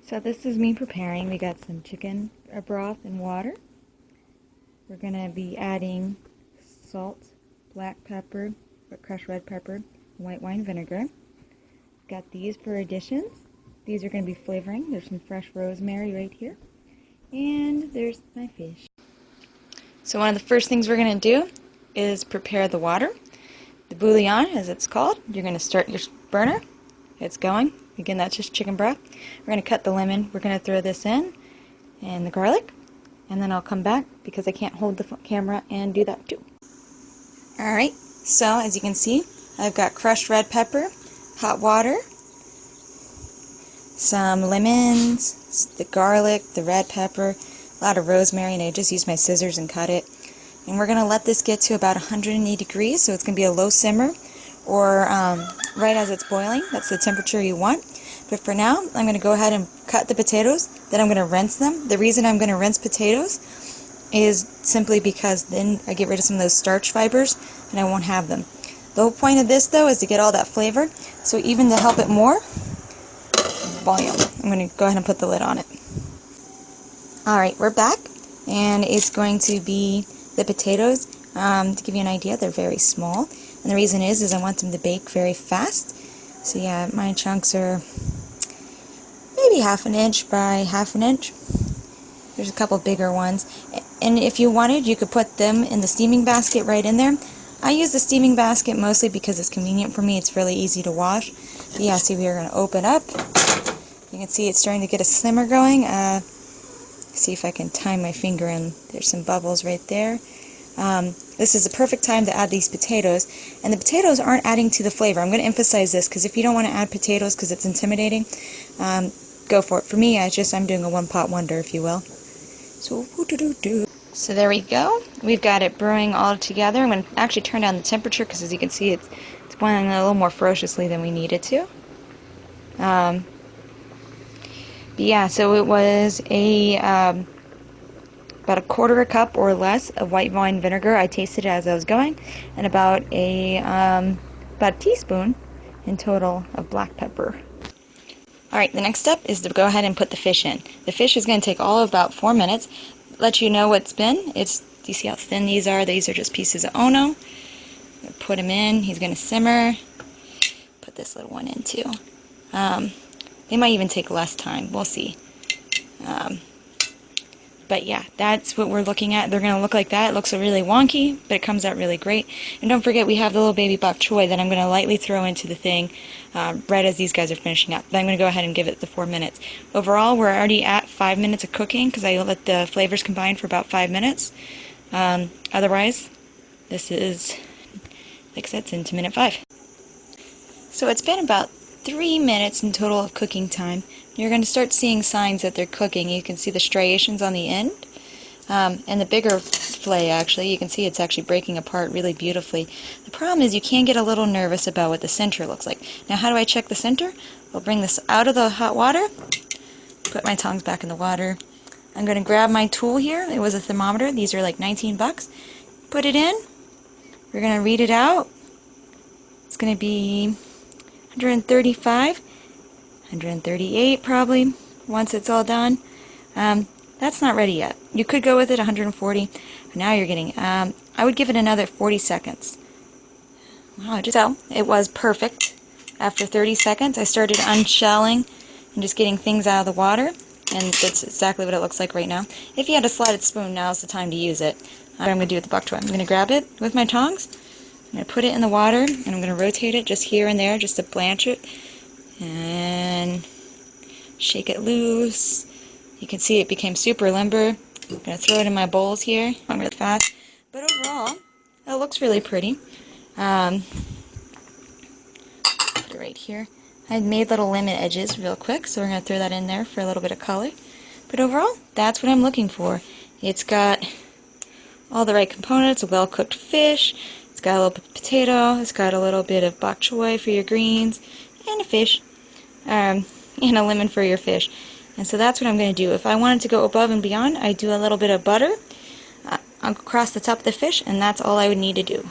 So this is me preparing. We got some chicken broth and water. We're going to be adding salt, black pepper, crushed red pepper, and white wine vinegar. Got these for additions. These are going to be flavoring. There's some fresh rosemary right here. And there's my fish. So one of the first things we're going to do is prepare the water. The bouillon, as it's called. You're going to start your burner. It's going. Again, that's just chicken broth. We're going to cut the lemon. We're going to throw this in, and the garlic, and then I'll come back because I can't hold the camera and do that too. Alright, so as you can see, I've got crushed red pepper, hot water, some lemons, the garlic, the red pepper, a lot of rosemary, and I just used my scissors and cut it. And we're going to let this get to about 180 degrees, so it's going to be a low simmer, or right as it's boiling. That's the temperature you want. But for now, I'm going to go ahead and cut the potatoes, then I'm going to rinse them. The reason I'm going to rinse potatoes is simply because then I get rid of some of those starch fibers and I won't have them. The whole point of this, though, is to get all that flavor. So even to help it more, bouillon. I'm going to go ahead and put the lid on it. Alright, we're back, and it's going to be the potatoes. To give you an idea, they're very small. And the reason is I want them to bake very fast. So yeah, my chunks are maybe 1/2 inch by 1/2 inch. There's a couple bigger ones. And if you wanted, you could put them in the steaming basket right in there. I use the steaming basket mostly because it's convenient for me. It's really easy to wash. But yeah, see, we're going to open up. You can see it's starting to get a simmer going. See if I can tie my finger in. There's some bubbles right there. This is the perfect time to add these potatoes, and the potatoes aren't adding to the flavor. I'm going to emphasize this because if you don't want to add potatoes because it's intimidating, go for it. For me, I'm doing a one-pot wonder, if you will. So there we go. We've got it brewing all together. I'm going to actually turn down the temperature because, as you can see, it's boiling a little more ferociously than we need it to. But yeah, so it was about 1/4 cup or less of white wine vinegar. I tasted it as I was going, and about a teaspoon in total of black pepper. Alright, the next step is to go ahead and put the fish in. The fish is going to take all of about 4 minutes. Let you know what's been. Do you see how thin these are? These are just pieces of ono. Put him in. He's going to simmer. Put this little one in too. They might even take less time. We'll see. But yeah, that's what we're looking at. They're going to look like that. It looks really wonky, but it comes out really great. And don't forget, we have the little baby bok choy that I'm going to lightly throw into the thing right as these guys are finishing up. Then I'm going to go ahead and give it the 4 minutes. Overall, we're already at 5 minutes of cooking because I let the flavors combine for about 5 minutes. Otherwise, this is, like I said, it's into minute 5. So it's been about 3 minutes in total of cooking time. You're going to start seeing signs that they're cooking. You can see the striations on the end. And the bigger fillet, actually, you can see it's actually breaking apart really beautifully. The problem is you can get a little nervous about what the center looks like. Now, how do I check the center? I'll bring this out of the hot water, put my tongs back in the water. I'm going to grab my tool here. It was a thermometer. These are like 19 bucks. Put it in. We're going to read it out. It's going to be 135. 138 probably once it's all done. That's not ready yet. You could go with it 140. But now you're getting I would give it another 40 seconds. Wow, so it was perfect. After 30 seconds I started unshelling and just getting things out of the water, and that's exactly what it looks like right now. If you had a slotted spoon, now's the time to use it. What I'm going to do with the bok choy, I'm going to grab it with my tongs, I'm going to put it in the water, and I'm going to rotate it just here and there just to blanch it. And shake it loose. You can see it became super limber. I'm going to throw it in my bowls here. I'm really fast. But overall, it looks really pretty. Put it right here. I made little lemon edges real quick, so we're going to throw that in there for a little bit of color. But overall, that's what I'm looking for. It's got all the right components, a well-cooked fish. It's got a little bit of potato. It's got a little bit of bok choy for your greens. And a fish, and a lemon for your fish. And so that's what I'm going to do. If I wanted to go above and beyond, I do a little bit of butter across the top of the fish, and that's all I would need to do.